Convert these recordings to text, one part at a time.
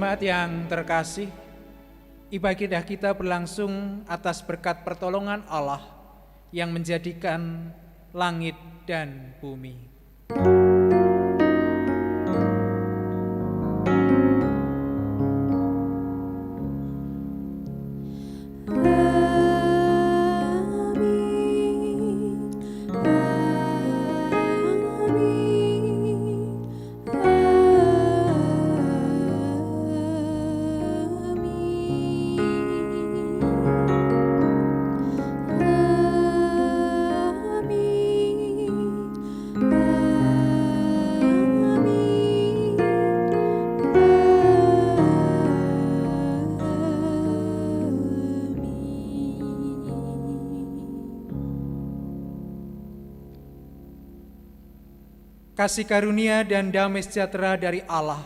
Jemaat yang terkasih, ibadah kita berlangsung atas berkat pertolongan Allah yang menjadikan langit dan bumi. Kasih karunia dan damai sejahtera dari Allah,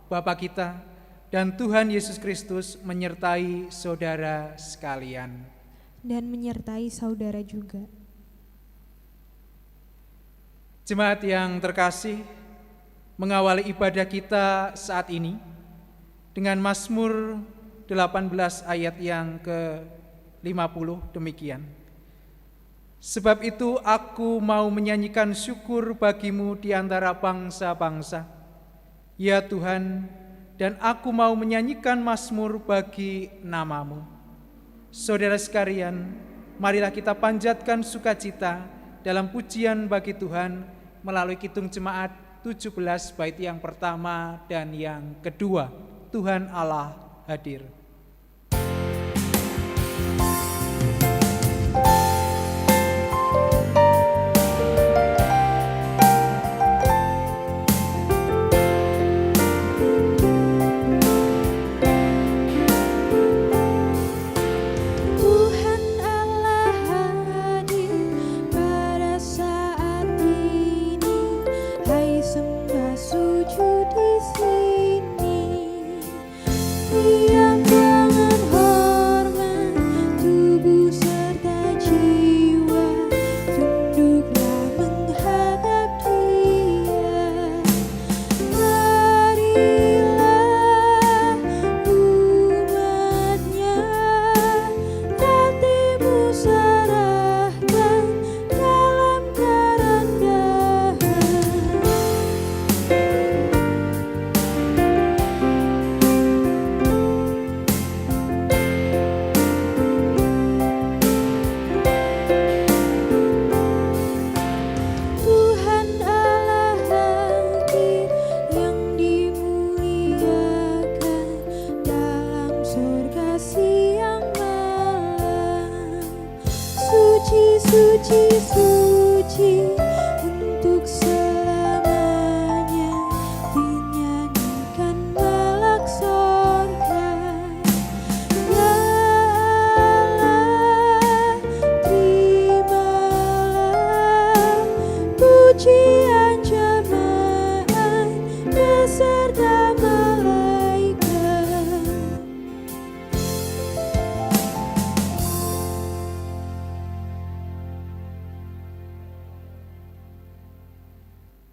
Bapa kita, dan Tuhan Yesus Kristus menyertai saudara sekalian. Dan menyertai saudara juga. Jemaat yang terkasih, mengawali ibadah kita saat ini dengan Mazmur 18 ayat yang ke-50 demikian. Sebab itu aku mau menyanyikan syukur bagimu di antara bangsa-bangsa, ya Tuhan, dan aku mau menyanyikan mazmur bagi namamu. Saudara sekalian, marilah kita panjatkan sukacita dalam pujian bagi Tuhan melalui Kidung Jemaat 17 bait yang pertama dan yang kedua. Tuhan Allah hadir.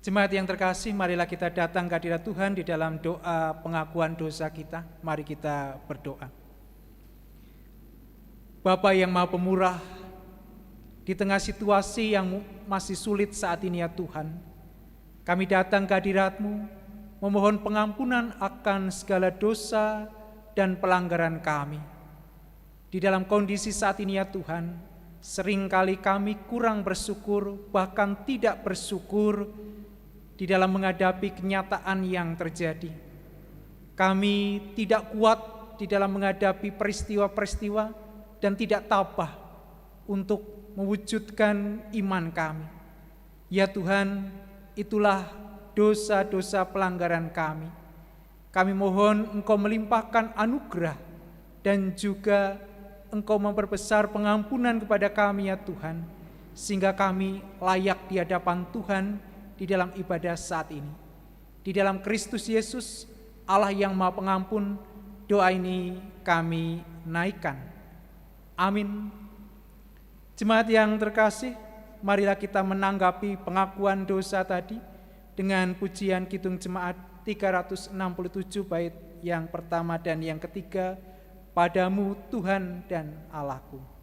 Jemaat yang terkasih, marilah kita datang ke hadirat Tuhan di dalam doa pengakuan dosa kita. Mari kita berdoa. Bapa yang Maha Pemurah, di tengah situasi yang masih sulit saat ini ya Tuhan, kami datang ke hadirat-Mu, memohon pengampunan akan segala dosa dan pelanggaran kami. Di dalam kondisi saat ini ya Tuhan, seringkali kami kurang bersyukur, bahkan tidak bersyukur di dalam menghadapi kenyataan yang terjadi. Kami tidak kuat di dalam menghadapi peristiwa-peristiwa dan tidak tabah untuk mewujudkan iman kami. Ya Tuhan, itulah dosa-dosa pelanggaran kami. Kami mohon Engkau melimpahkan anugerah dan juga Engkau memperbesar pengampunan kepada kami ya Tuhan, sehingga kami layak di hadapan Tuhan di dalam ibadah saat ini. Di dalam Kristus Yesus, Allah yang Maha Pengampun, doa ini kami naikkan. Amin. Jemaat yang terkasih, marilah kita menanggapi pengakuan dosa tadi dengan pujian Kidung Jemaat 367 bait yang pertama dan yang ketiga, padamu Tuhan dan Allahku.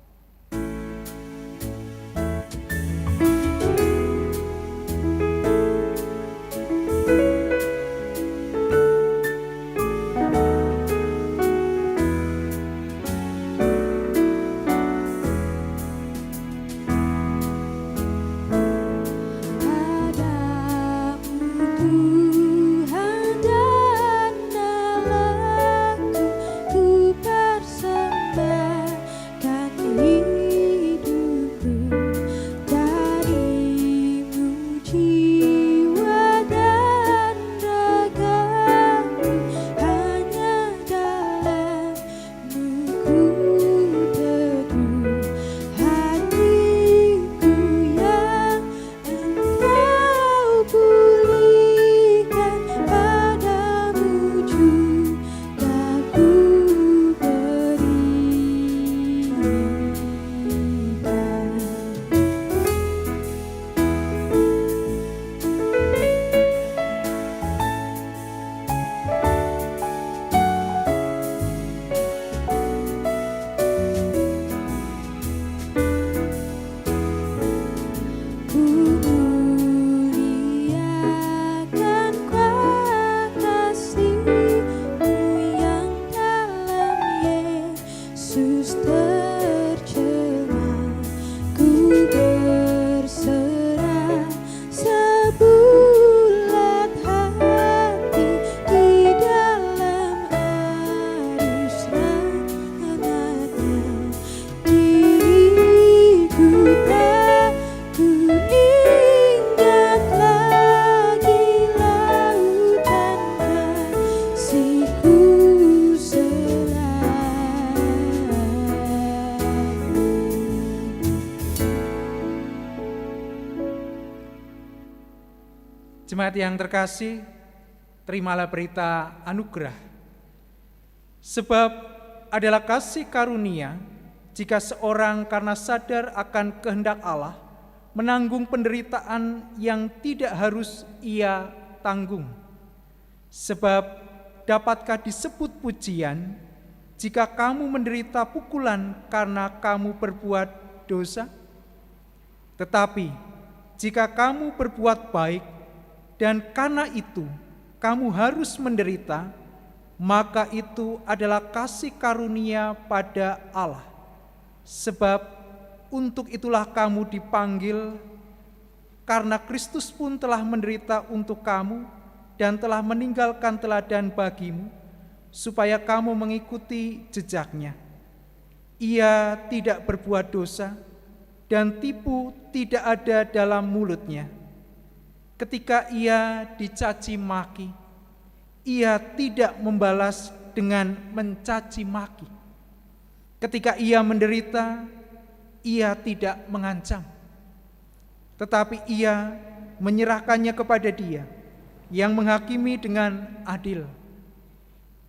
Jemaat yang terkasih, terimalah berita anugerah. Sebab adalah kasih karunia jika seorang karena sadar akan kehendak Allah menanggung penderitaan yang tidak harus ia tanggung. Sebab dapatkah disebut pujian jika kamu menderita pukulan karena kamu berbuat dosa? Tetapi jika kamu berbuat baik dan karena itu kamu harus menderita, maka itu adalah kasih karunia pada Allah. Sebab untuk itulah kamu dipanggil, karena Kristus pun telah menderita untuk kamu dan telah meninggalkan teladan bagimu, supaya kamu mengikuti jejaknya. Ia tidak berbuat dosa dan tipu tidak ada dalam mulutnya. Ketika ia dicaci maki, ia tidak membalas dengan mencaci maki. Ketika ia menderita, ia tidak mengancam, tetapi ia menyerahkannya kepada Dia yang menghakimi dengan adil.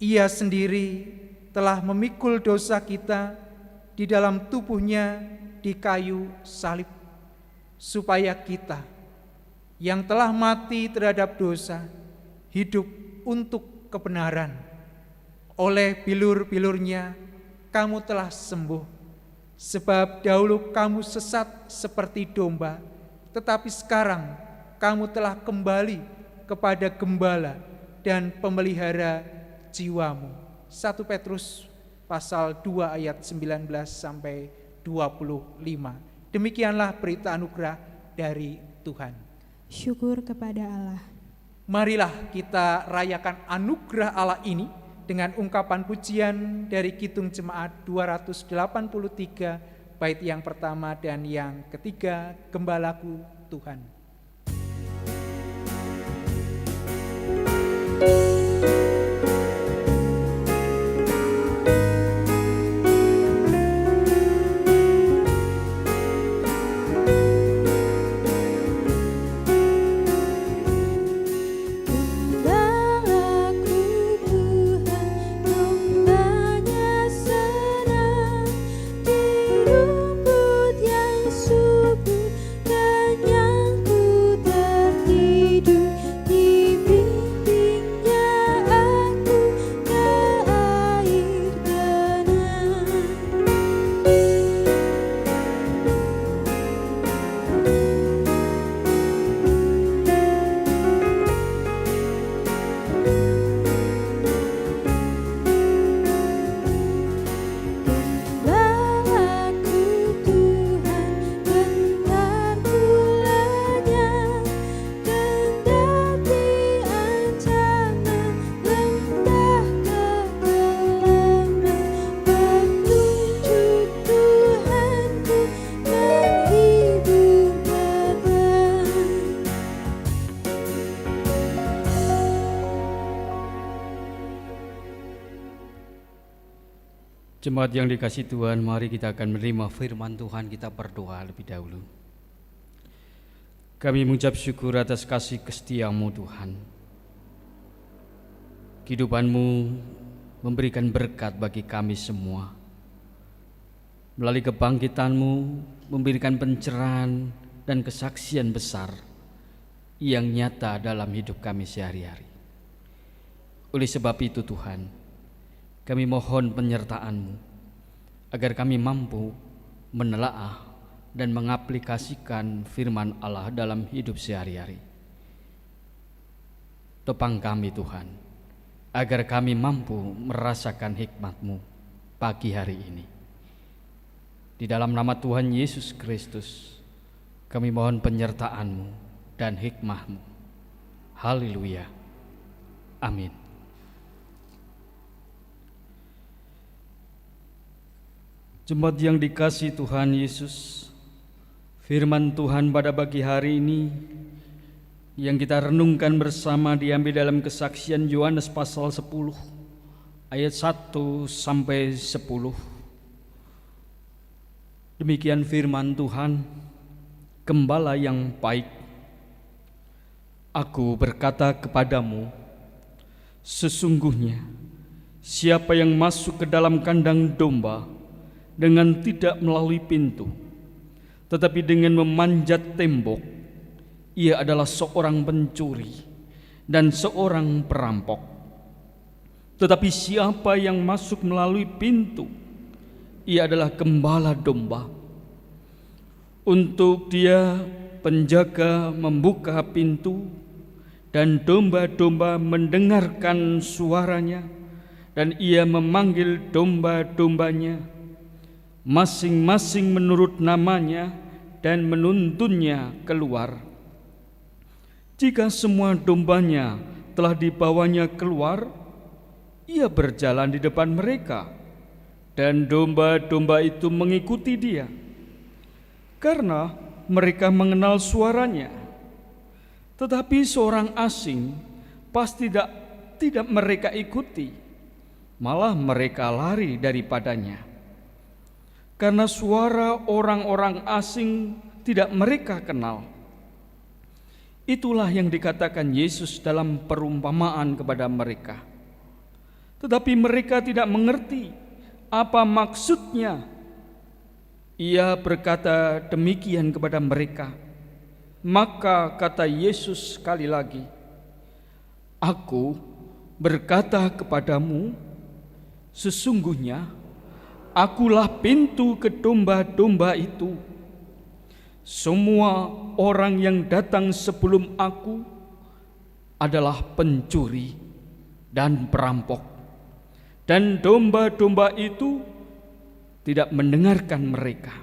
Ia sendiri telah memikul dosa kita di dalam tubuhnya di kayu salib, supaya kita yang telah mati terhadap dosa hidup untuk kebenaran. Oleh bilur-bilurnya kamu telah sembuh. Sebab dahulu kamu sesat seperti domba, tetapi sekarang kamu telah kembali kepada Gembala dan pemelihara jiwamu. 1 Petrus pasal 2 ayat 19 sampai 25. Demikianlah berita anugerah dari Tuhan. Syukur kepada Allah. Marilah kita rayakan anugerah Allah ini dengan ungkapan pujian dari Kidung Jemaat 283 bait yang pertama dan yang ketiga, Gembalaku Tuhan. Rumput yang subur, kenyangku Jemaat yang dikasihi Tuhan, mari kita akan menerima firman Tuhan. Kita berdoa lebih dahulu. Kami mengucap syukur atas kasih setia-Mu Tuhan. Kehidupan-Mu memberikan berkat bagi kami semua. Melalui kebangkitan-Mu memberikan pencerahan dan kesaksian besar yang nyata dalam hidup kami sehari-hari. Oleh sebab itu Tuhan, kami mohon penyertaan-Mu agar kami mampu menelaah dan mengaplikasikan firman Allah dalam hidup sehari-hari. Topang kami Tuhan, agar kami mampu merasakan hikmat-Mu pagi hari ini. Di dalam nama Tuhan Yesus Kristus, kami mohon penyertaan-Mu dan hikmah-Mu. Haleluya. Amin. Jemaat yang dikasihi Tuhan Yesus, firman Tuhan pada pagi hari ini yang kita renungkan bersama diambil dalam kesaksian Yohanes pasal 10 ayat 1 sampai 10. Demikian firman Tuhan, Gembala yang baik, Aku berkata kepadamu, sesungguhnya siapa yang masuk ke dalam kandang domba dengan tidak melalui pintu, tetapi dengan memanjat tembok, ia adalah seorang pencuri dan seorang perampok. Tetapi siapa yang masuk melalui pintu, ia adalah gembala domba. Untuk dia penjaga membuka pintu, dan domba-domba mendengarkan suaranya, dan ia memanggil domba-dombanya masing-masing menurut namanya dan menuntunnya keluar. Jika semua dombanya telah dibawanya keluar, ia berjalan di depan mereka, dan domba-domba itu mengikuti dia, karena mereka mengenal suaranya. Tetapi seorang asing pasti tidak mereka ikuti, malah mereka lari daripadanya. Karena suara orang-orang asing tidak mereka kenal. Itulah yang dikatakan Yesus dalam perumpamaan kepada mereka. Tetapi mereka tidak mengerti apa maksudnya. Ia berkata demikian kepada mereka. Maka kata Yesus sekali lagi, Aku berkata kepadamu, sesungguhnya Akulah pintu ke domba-domba itu. Semua orang yang datang sebelum aku adalah pencuri dan perampok, dan domba-domba itu tidak mendengarkan mereka.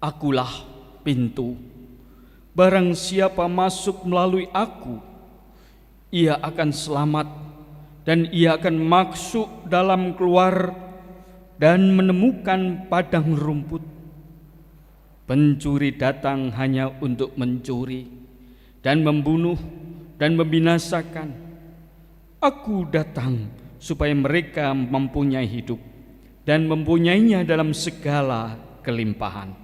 Akulah pintu. Barang siapa masuk melalui aku, ia akan selamat, dan ia akan masuk dalam keluar dan menemukan padang rumput. Pencuri datang hanya untuk mencuri dan membunuh dan membinasakan. Aku datang supaya mereka mempunyai hidup dan mempunyainya dalam segala kelimpahan.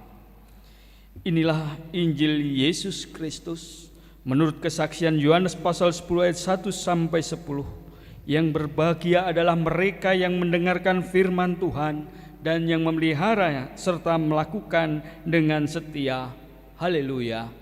Inilah Injil Yesus Kristus menurut kesaksian Yohanes pasal 10 ayat 1 sampai 10. Yang berbahagia adalah mereka yang mendengarkan firman Tuhan dan yang memelihara serta melakukan dengan setia. Haleluya.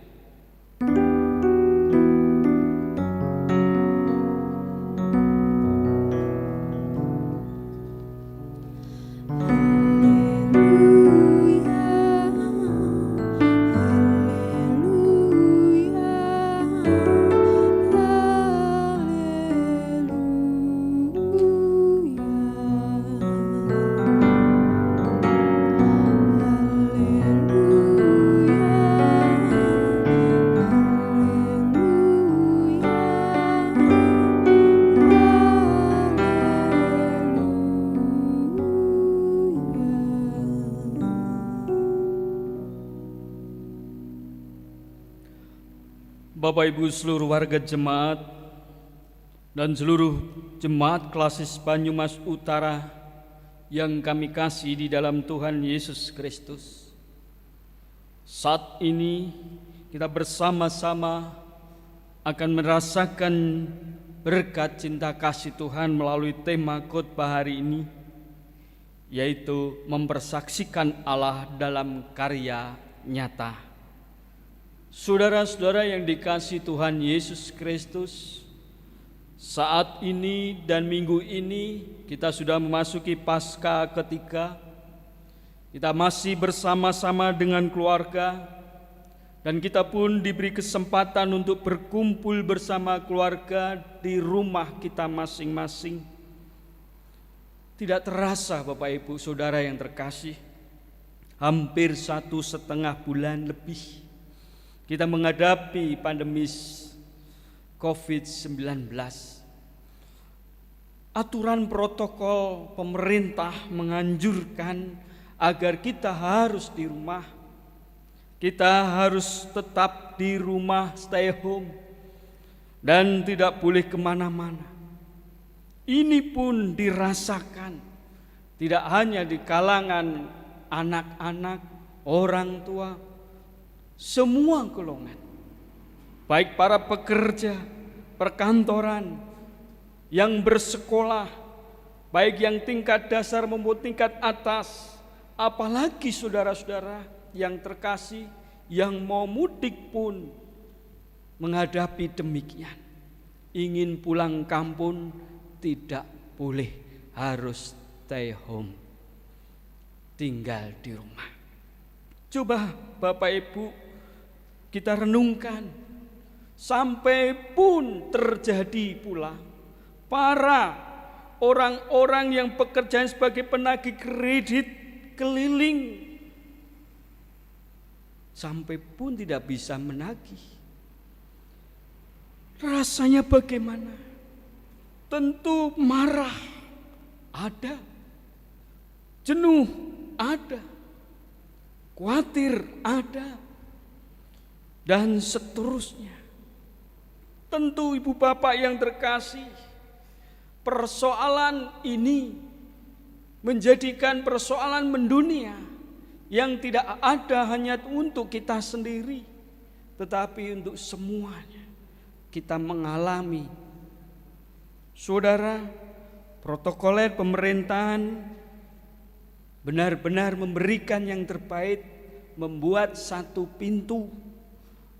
Bapak Ibu seluruh warga jemaat dan seluruh jemaat Klasis Banyumas Utara yang kami kasih di dalam Tuhan Yesus Kristus, saat ini kita bersama-sama akan merasakan berkat cinta kasih Tuhan melalui tema khotbah hari ini, yaitu mempersaksikan Allah dalam karya nyata. Saudara-saudara yang dikasihi Tuhan Yesus Kristus, saat ini dan minggu ini kita sudah memasuki Paskah ketiga. Kita masih bersama-sama dengan keluarga, dan kita pun diberi kesempatan untuk berkumpul bersama keluarga di rumah kita masing-masing. Tidak terasa Bapak Ibu Saudara yang terkasih, hampir 1,5 bulan lebih kita menghadapi pandemi COVID-19. Aturan protokol pemerintah menganjurkan agar kita harus di rumah. Kita harus tetap di rumah, stay home, dan tidak boleh kemana-mana. Ini pun dirasakan tidak hanya di kalangan anak-anak, orang tua, semua golongan, baik para pekerja, perkantoran, yang bersekolah, baik yang tingkat dasar maupun tingkat atas, apalagi saudara-saudara yang terkasih yang mau mudik pun menghadapi demikian. Ingin pulang kampung tidak boleh, harus stay home, tinggal di rumah. Coba Bapak Ibu kita renungkan, sampai pun terjadi pula para orang-orang yang pekerjaan sebagai penagih kredit keliling, sampai pun tidak bisa menagih. Rasanya bagaimana? Tentu marah ada, jenuh ada, khawatir ada, dan seterusnya. Tentu ibu bapak yang terkasih, persoalan ini menjadikan persoalan mendunia yang tidak ada hanya untuk kita sendiri, tetapi untuk semuanya kita mengalami. Saudara, protokoler pemerintahan benar-benar memberikan yang terbaik, membuat satu pintu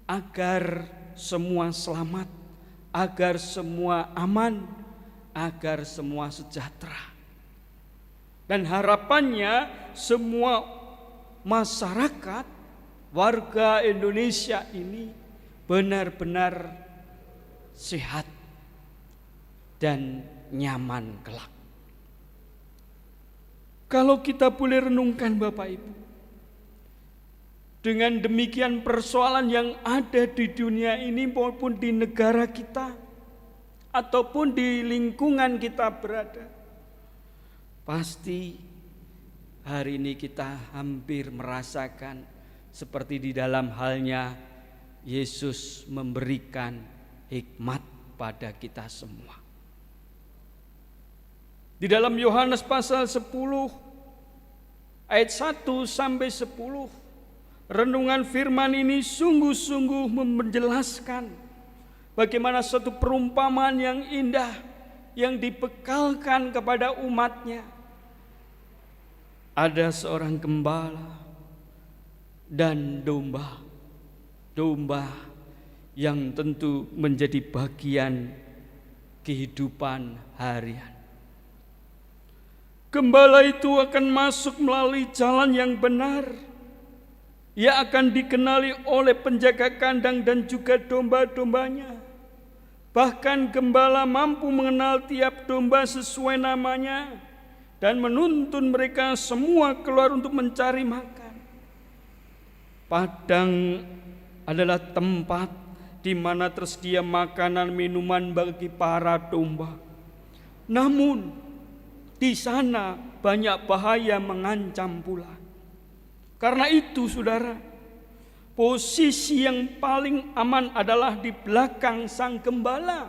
agar semua selamat, agar semua aman, agar semua sejahtera. Dan harapannya semua masyarakat, warga Indonesia ini benar-benar sehat dan nyaman kelak. Kalau kita boleh renungkan Bapak Ibu, dengan demikian persoalan yang ada di dunia ini maupun di negara kita ataupun di lingkungan kita berada, pasti hari ini kita hampir merasakan seperti di dalam halnya Yesus memberikan hikmat pada kita semua. Di dalam Yohanes pasal 10 ayat 1 sampai 10, renungan firman ini sungguh-sungguh menjelaskan bagaimana suatu perumpamaan yang indah yang dibekalkan kepada umatnya. Ada seorang gembala dan domba yang tentu menjadi bagian kehidupan harian. Gembala itu akan masuk melalui jalan yang benar. Ia akan dikenali oleh penjaga kandang dan juga domba-dombanya. Bahkan gembala mampu mengenal tiap domba sesuai namanya dan menuntun mereka semua keluar untuk mencari makan. Padang adalah tempat di mana tersedia makanan minuman bagi para domba. Namun di sana banyak bahaya mengancam pula. Karena itu saudara, posisi yang paling aman adalah di belakang sang gembala.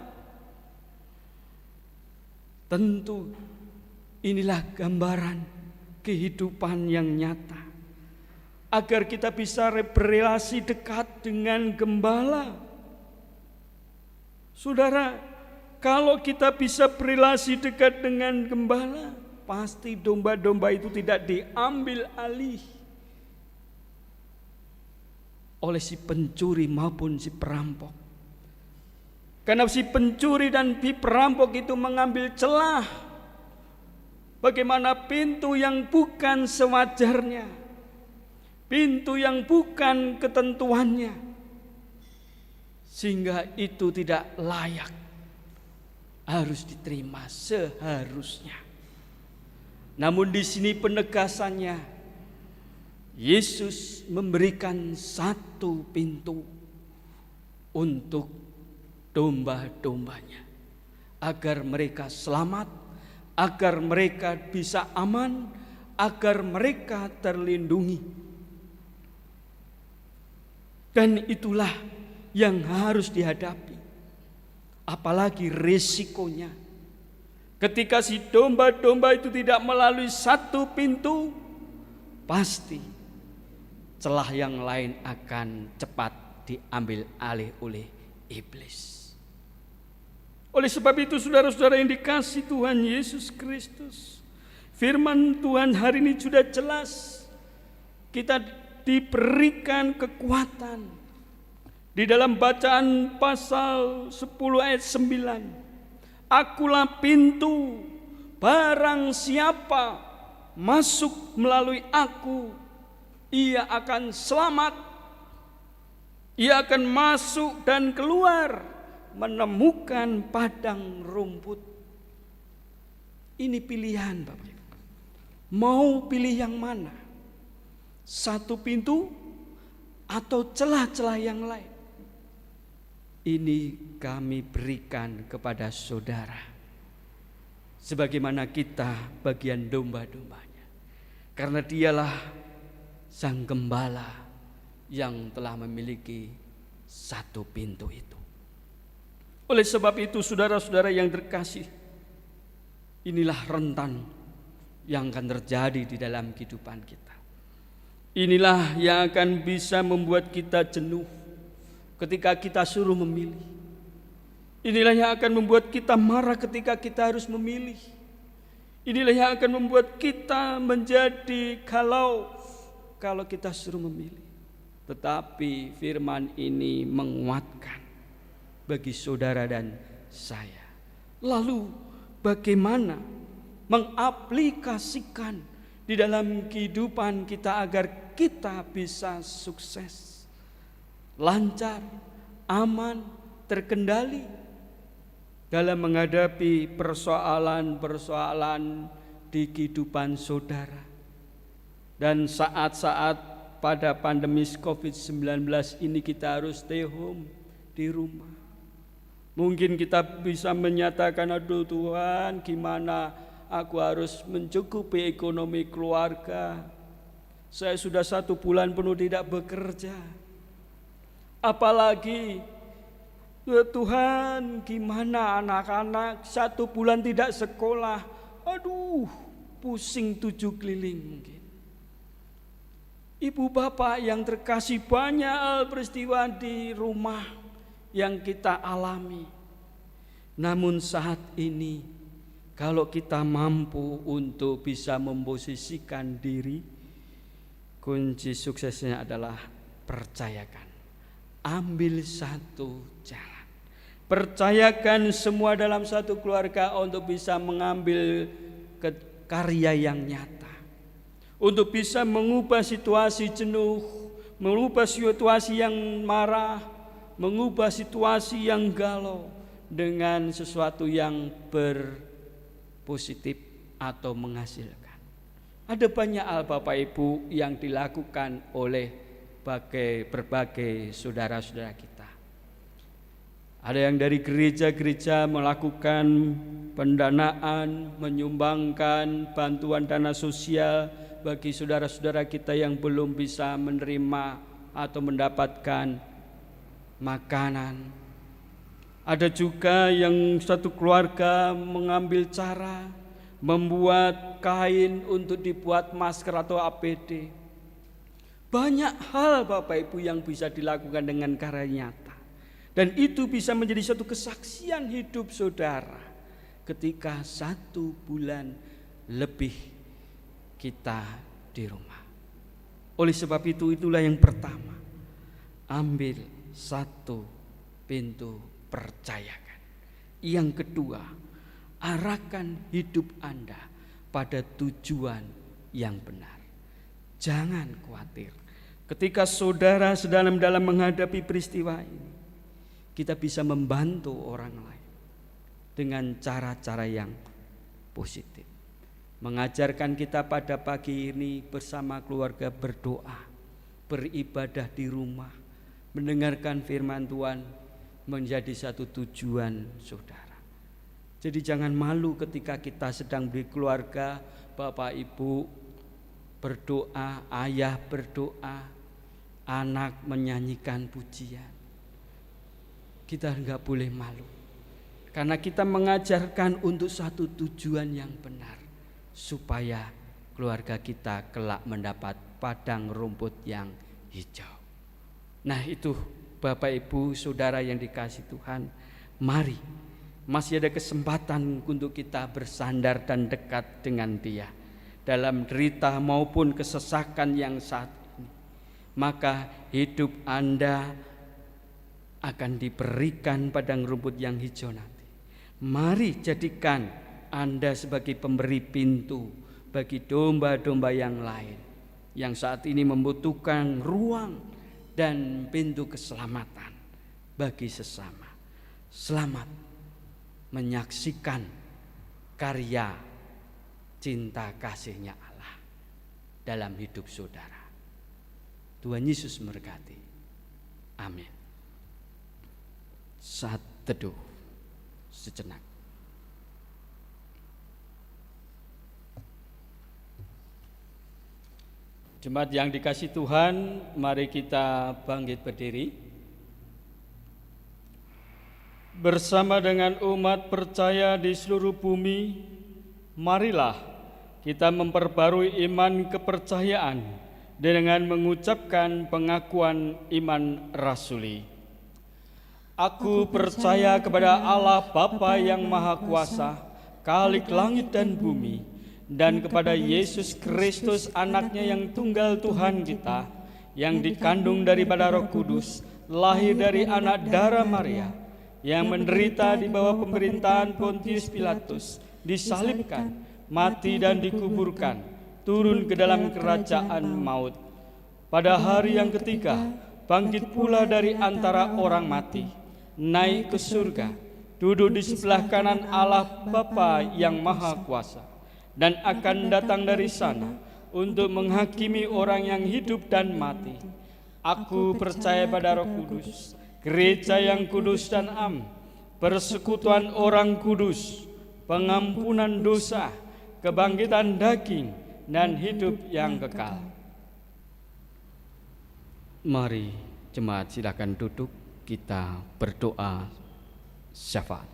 Tentu Inilah gambaran kehidupan yang nyata, agar kita bisa berrelasi dekat dengan gembala. Saudara, kalau kita bisa berrelasi dekat dengan gembala, pasti domba-domba itu tidak diambil alih oleh si pencuri maupun si perampok. Karena si pencuri dan si perampok itu mengambil celah, bagaimana pintu yang bukan sewajarnya, pintu yang bukan ketentuannya, sehingga itu tidak layak, harus diterima seharusnya. Namun di sini penegasannya, Yesus memberikan satu pintu untuk domba-dombanya, agar mereka selamat, agar mereka bisa aman, agar mereka terlindungi. Dan itulah yang harus dihadapi. Apalagi risikonya ketika si domba-domba itu tidak melalui satu pintu, pasti celah yang lain akan cepat diambil alih oleh iblis. Oleh sebab itu, saudara-saudara yang dikasihi Tuhan Yesus Kristus, firman Tuhan hari ini sudah jelas. Kita diberikan kekuatan di dalam bacaan pasal 10 ayat 9. Akulah pintu, barang siapa masuk melalui aku, ia akan selamat. Ia akan masuk dan keluar, menemukan padang rumput. Ini pilihan Bapak Ibu. Mau pilih yang mana? Satu pintu atau celah-celah yang lain? Ini kami berikan kepada saudara, sebagaimana kita bagian domba-dombanya. Karena dialah sang gembala yang telah memiliki satu pintu itu. Oleh sebab itu, saudara-saudara yang terkasih, inilah rentan yang akan terjadi di dalam kehidupan kita. Inilah yang akan bisa membuat kita jenuh ketika kita suruh memilih. Inilah yang akan membuat kita marah ketika kita harus memilih. Inilah yang akan membuat kita menjadi galau kalau kita suruh memilih. Tetapi firman ini menguatkan bagi saudara dan saya. Lalu bagaimana mengaplikasikan di dalam kehidupan kita agar kita bisa sukses, lancar, aman, terkendali dalam menghadapi persoalan-persoalan di kehidupan saudara. Dan saat-saat pada pandemi COVID-19 ini kita harus stay home di rumah. Mungkin kita bisa menyatakan, aduh Tuhan, gimana aku harus mencukupi ekonomi keluarga. Saya sudah 1 bulan penuh tidak bekerja. Apalagi ya Tuhan, gimana anak-anak 1 bulan tidak sekolah. Aduh, pusing 7 keliling mungkin. Ibu bapak yang terkasih, banyak hal peristiwa di rumah yang kita alami. Namun saat ini, kalau kita mampu untuk bisa memposisikan diri, kunci suksesnya adalah percayakan. Ambil satu jalan. Percayakan semua dalam satu keluarga untuk bisa mengambil karya yang nyata. Untuk bisa mengubah situasi jenuh, mengubah situasi yang marah, mengubah situasi yang galau dengan sesuatu yang berpositif atau menghasilkan. Ada banyak hal Bapak Ibu yang dilakukan oleh berbagai saudara-saudara kita. Ada yang dari gereja-gereja melakukan pendanaan, menyumbangkan bantuan dana sosial bagi saudara-saudara kita yang belum bisa menerima atau mendapatkan makanan. Ada juga yang satu keluarga mengambil cara membuat kain untuk dibuat masker atau APD. Banyak hal Bapak Ibu yang bisa dilakukan dengan karya nyata. Dan itu bisa menjadi satu kesaksian hidup saudara ketika 1 bulan lebih kita di rumah. Oleh sebab itu, itulah yang pertama. Ambil 1 pintu, percayakan. Yang kedua, arahkan hidup Anda pada tujuan yang benar. Jangan khawatir. Ketika saudara sedang dalam menghadapi peristiwa ini, kita bisa membantu orang lain dengan cara-cara yang positif. Mengajarkan kita pada pagi ini bersama keluarga berdoa, beribadah di rumah, mendengarkan firman Tuhan menjadi satu tujuan saudara. Jadi jangan malu ketika kita sedang berkeluarga, Bapak Ibu berdoa, ayah berdoa, anak menyanyikan pujian. Kita enggak boleh malu, karena kita mengajarkan untuk satu tujuan yang benar, supaya keluarga kita kelak mendapat padang rumput yang hijau. Nah itu Bapak Ibu Saudara yang dikasihi Tuhan, mari masih ada kesempatan untuk kita bersandar dan dekat dengan Dia dalam derita maupun kesesakan yang saat ini. Maka hidup Anda akan diberikan padang rumput yang hijau nanti. Mari jadikan Anda sebagai pemberi pintu bagi domba-domba yang lain yang saat ini membutuhkan ruang dan pintu keselamatan bagi sesama. Selamat menyaksikan karya cinta kasihnya Allah dalam hidup saudara. Tuhan Yesus memberkati. Amin. Saat teduh sejenak. Jemaat yang dikasihi Tuhan, mari kita bangkit berdiri. Bersama dengan umat percaya di seluruh bumi, marilah kita memperbarui iman kepercayaan dengan mengucapkan pengakuan iman rasuli. Aku percaya kepada Allah Bapa yang Maha Kuasa, Khalik langit dan bumi, dan kepada Yesus Kristus anaknya yang tunggal Tuhan kita, yang dikandung daripada Roh Kudus, lahir dari anak darah Maria, yang menderita di bawah pemerintahan Pontius Pilatus, disalibkan, mati dan dikuburkan, turun ke dalam kerajaan maut. Pada hari yang ketiga, bangkit pula dari antara orang mati, naik ke surga, duduk di sebelah kanan Allah Bapa yang Maha Kuasa, dan akan datang dari sana untuk menghakimi orang yang hidup dan mati. Aku percaya pada Roh Kudus, gereja yang kudus dan am, persekutuan orang kudus, pengampunan dosa, kebangkitan daging, dan hidup yang kekal. Mari jemaat silakan duduk, kita berdoa syafaat.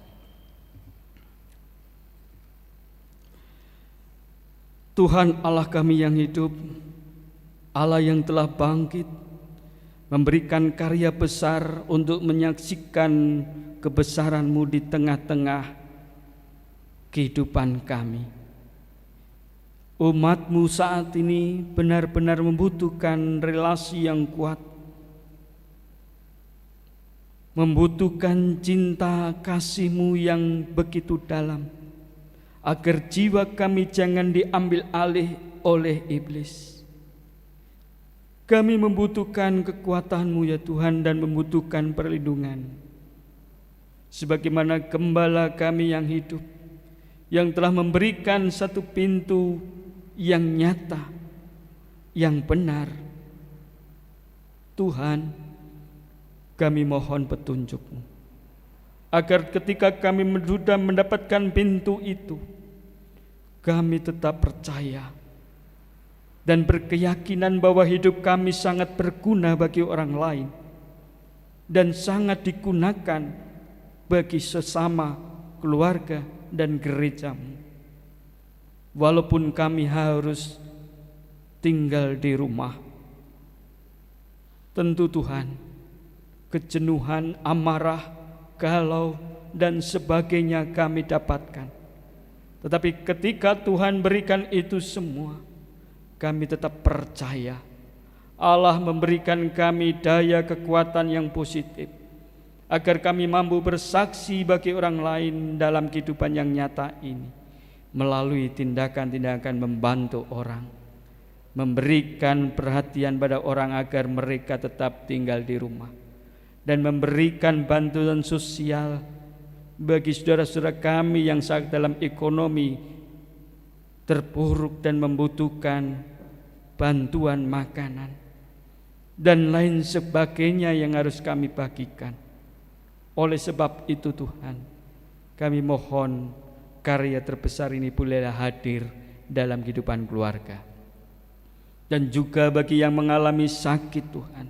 Tuhan Allah kami yang hidup, Allah yang telah bangkit, memberikan karya besar untuk menyaksikan kebesaran-Mu di tengah-tengah kehidupan kami. Umat-Mu saat ini benar-benar membutuhkan relasi yang kuat, membutuhkan cinta kasih-Mu yang begitu dalam, agar jiwa kami jangan diambil alih oleh iblis. Kami membutuhkan kekuatan-Mu ya Tuhan, dan membutuhkan perlindungan. Sebagaimana gembala kami yang hidup, yang telah memberikan satu pintu yang nyata, yang benar. Tuhan, kami mohon petunjuk-Mu, agar ketika kami sudah mendapatkan pintu itu, kami tetap percaya dan berkeyakinan bahwa hidup kami sangat berguna bagi orang lain dan sangat digunakan bagi sesama keluarga dan gereja-Mu. walaupun kami harus tinggal di rumah. Tentu Tuhan, kejenuhan, amarah, galau, dan sebagainya kami dapatkan. Tetapi ketika Tuhan berikan itu semua, kami tetap percaya Allah memberikan kami daya kekuatan yang positif, agar kami mampu bersaksi bagi orang lain dalam kehidupan yang nyata ini, melalui tindakan-tindakan membantu orang, memberikan perhatian pada orang agar mereka tetap tinggal di rumah, dan memberikan bantuan sosial bagi saudara-saudara kami yang saat dalam ekonomi terpuruk dan membutuhkan bantuan makanan dan lain sebagainya yang harus kami bagikan. Oleh sebab itu Tuhan, kami mohon karya terbesar ini bolehlah hadir dalam kehidupan keluarga. Dan juga bagi yang mengalami sakit Tuhan,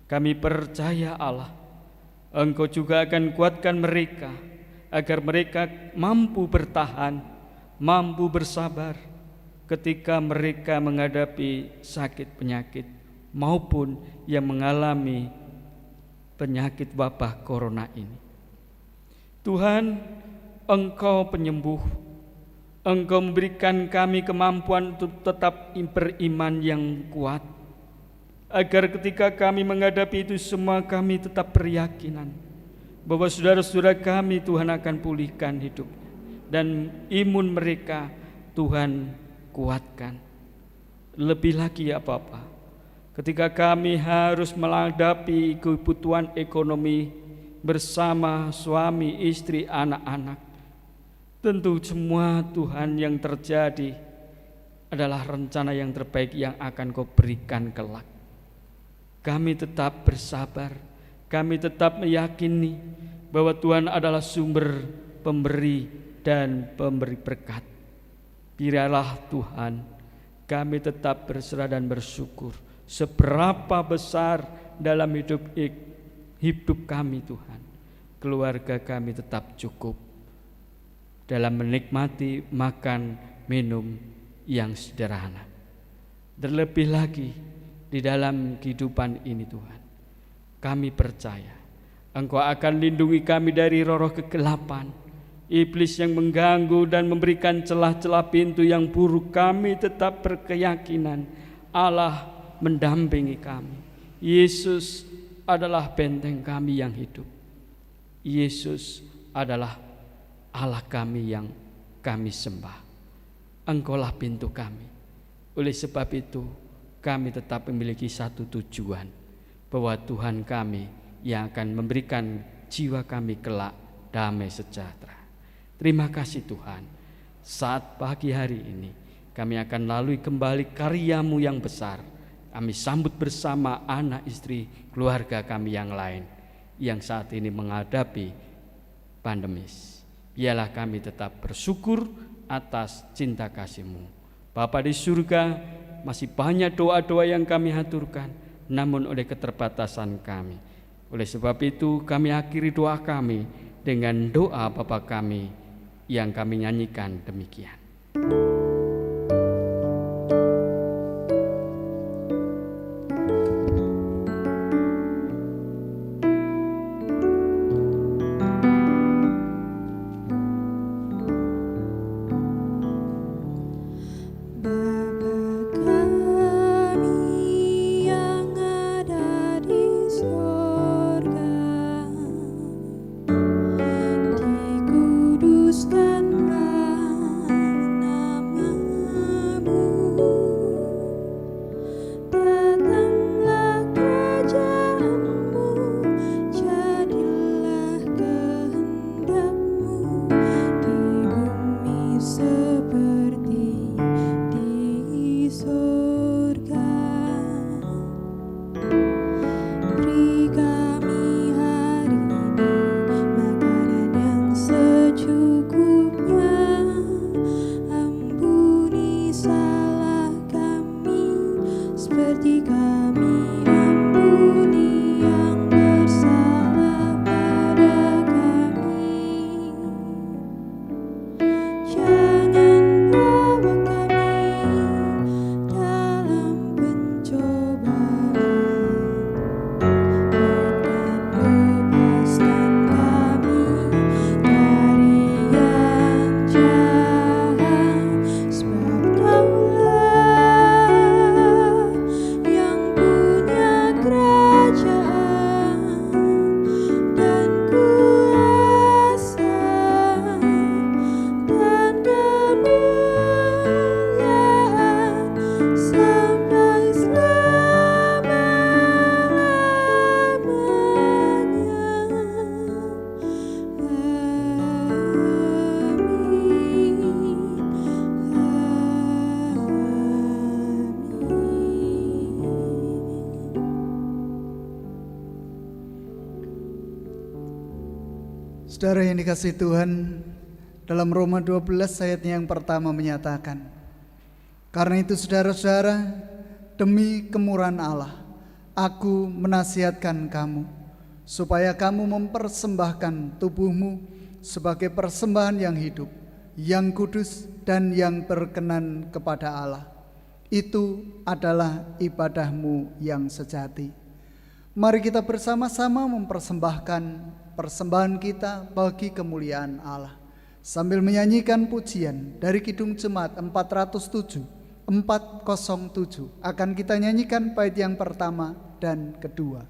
kami percaya Allah, Engkau juga akan kuatkan mereka, agar mereka mampu bertahan, mampu bersabar ketika mereka menghadapi sakit penyakit maupun yang mengalami penyakit wabah corona ini. Tuhan, Engkau penyembuh, Engkau memberikan kami kemampuan untuk tetap beriman yang kuat, agar ketika kami menghadapi itu semua kami tetap berkeyakinan bahwa saudara-saudara kami Tuhan akan pulihkan hidupnya, dan imun mereka Tuhan kuatkan. Lebih lagi ya Bapa, ketika kami harus menghadapi kebutuhan ekonomi bersama suami, istri, anak-anak, tentu semua Tuhan yang terjadi adalah rencana yang terbaik yang akan Kau berikan kelak. Kami tetap bersabar, kami tetap meyakini bahwa Tuhan adalah sumber pemberi dan pemberi berkat. Biarlah Tuhan, kami tetap berserah dan bersyukur. Seberapa besar dalam hidup kami Tuhan, keluarga kami tetap cukup dalam menikmati makan minum yang sederhana. Terlebih lagi di dalam kehidupan ini Tuhan, kami percaya Engkau akan lindungi kami dari roh-roh kegelapan, iblis yang mengganggu dan memberikan celah-celah pintu yang buruk. Kami tetap berkeyakinan Allah mendampingi kami. Yesus adalah benteng kami yang hidup. Yesus adalah Allah kami yang kami sembah. Engkaulah pintu kami. Oleh sebab itu kami tetap memiliki satu tujuan, bahwa Tuhan kami yang akan memberikan jiwa kami kelak damai sejahtera. Terima kasih Tuhan, saat pagi hari ini kami akan lalui kembali karya-Mu yang besar. Kami sambut bersama anak istri keluarga kami yang lain yang saat ini menghadapi pandemis. Biarlah kami tetap bersyukur atas cinta kasih-Mu. Bapa di surga, masih banyak doa-doa yang kami haturkan, namun oleh keterbatasan kami. Oleh sebab itu kami akhiri doa kami dengan doa Bapa kami yang kami nyanyikan demikian. Jangan bawa Saudara yang dikasihi Tuhan, dalam Roma 12 ayatnya yang pertama menyatakan, karena itu saudara-saudara, demi kemurahan Allah, aku menasihatkan kamu, supaya kamu mempersembahkan tubuhmu sebagai persembahan yang hidup, yang kudus, dan yang berkenan kepada Allah. Itu adalah ibadahmu yang sejati. Mari kita bersama-sama mempersembahkan persembahan kita bagi kemuliaan Allah, sambil menyanyikan pujian dari Kidung Jemaat 407 akan kita nyanyikan bait yang pertama dan kedua.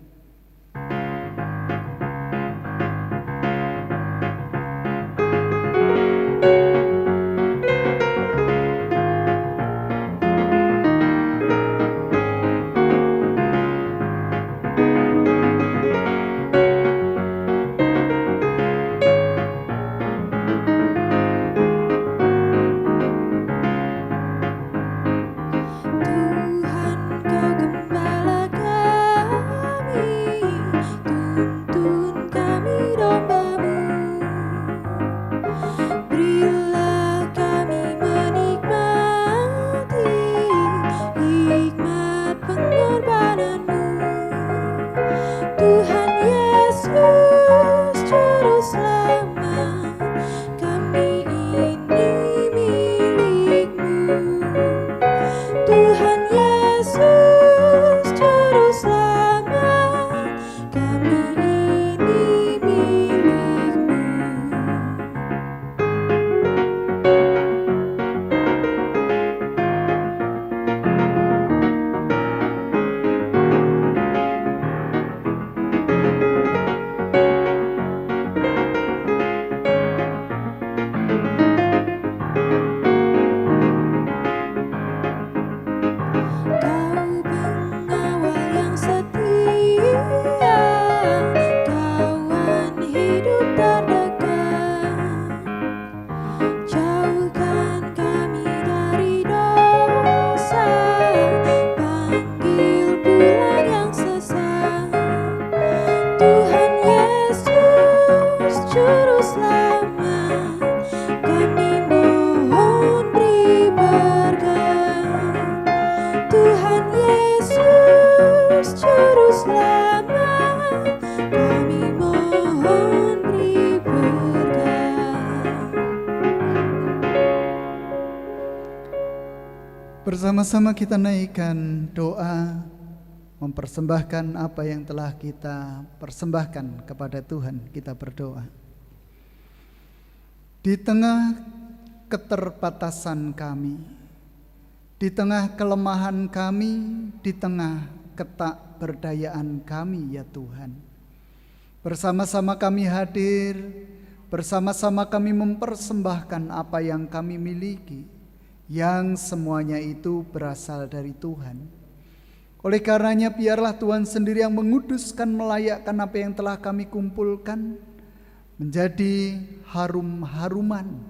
Bersama-sama kita naikkan doa, mempersembahkan apa yang telah kita persembahkan kepada Tuhan. Kita berdoa. Di tengah keterbatasan kami, di tengah kelemahan kami, di tengah ketakberdayaan kami ya Tuhan, bersama-sama kami hadir, bersama-sama kami mempersembahkan apa yang kami miliki, yang semuanya itu berasal dari Tuhan. Oleh karenanya biarlah Tuhan sendiri yang menguduskan, melayakkan apa yang telah kami kumpulkan menjadi harum-haruman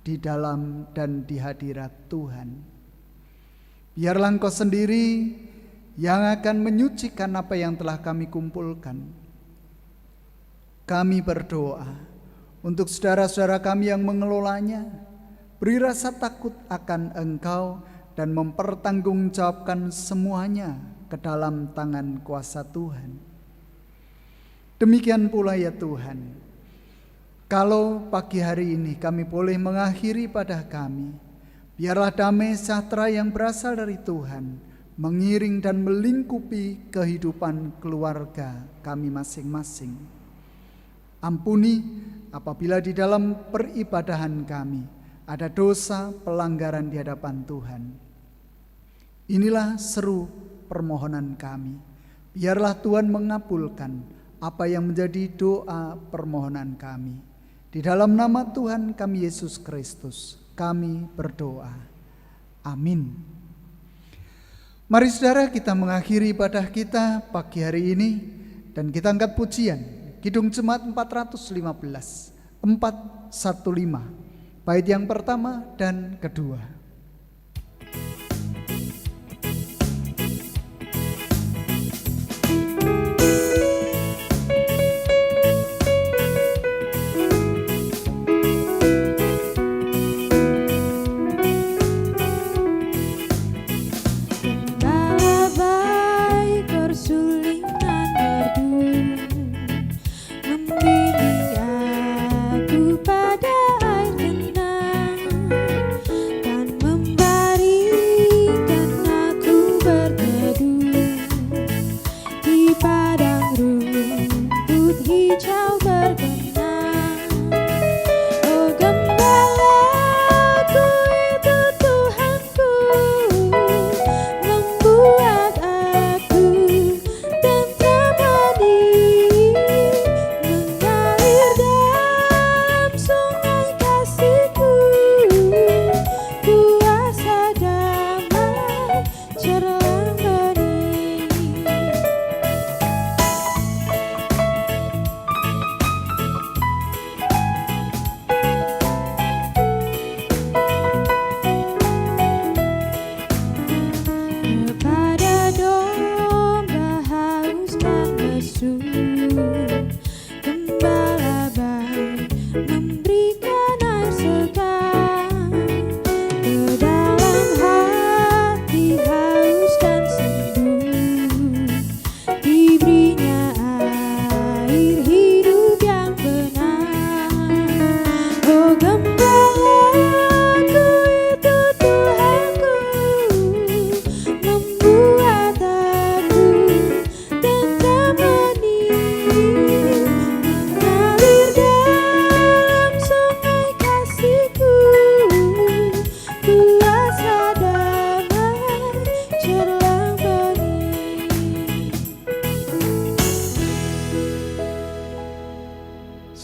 di dalam dan di hadirat Tuhan. Biarlah Engkau sendiri yang akan menyucikan apa yang telah kami kumpulkan. Kami berdoa untuk saudara-saudara kami yang mengelolanya, beri rasa takut akan Engkau dan mempertanggungjawabkan semuanya ke dalam tangan kuasa Tuhan. Demikian pula ya Tuhan, kalau pagi hari ini kami boleh mengakhiri pada kami, biarlah damai sejahtera yang berasal dari Tuhan mengiring dan melingkupi kehidupan keluarga kami masing-masing. Ampuni apabila di dalam peribadahan kami ada dosa pelanggaran di hadapan Tuhan. Inilah seru permohonan kami. Biarlah Tuhan mengabulkan apa yang menjadi doa permohonan kami. Di dalam nama Tuhan kami Yesus Kristus, kami berdoa. Amin. Mari saudara kita mengakhiri ibadah kita pagi hari ini dan kita angkat pujian Kidung Jemaat 415 bait yang pertama dan kedua.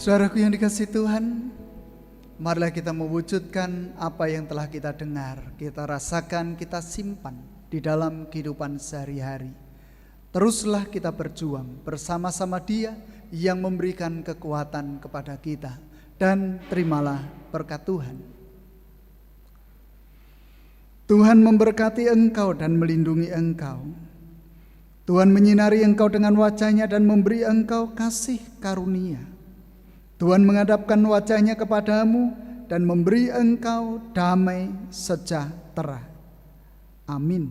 Saudaraku yang dikasihi Tuhan, marilah kita mewujudkan apa yang telah kita dengar, kita rasakan, kita simpan di dalam kehidupan sehari-hari. Teruslah kita berjuang bersama-sama Dia yang memberikan kekuatan kepada kita, dan terimalah berkat Tuhan. Tuhan memberkati engkau dan melindungi engkau. Tuhan menyinari engkau dengan wajah-Nya dan memberi engkau kasih karunia. Tuhan menghadapkan wajah-Nya kepadamu dan memberi engkau damai sejahtera. Amin.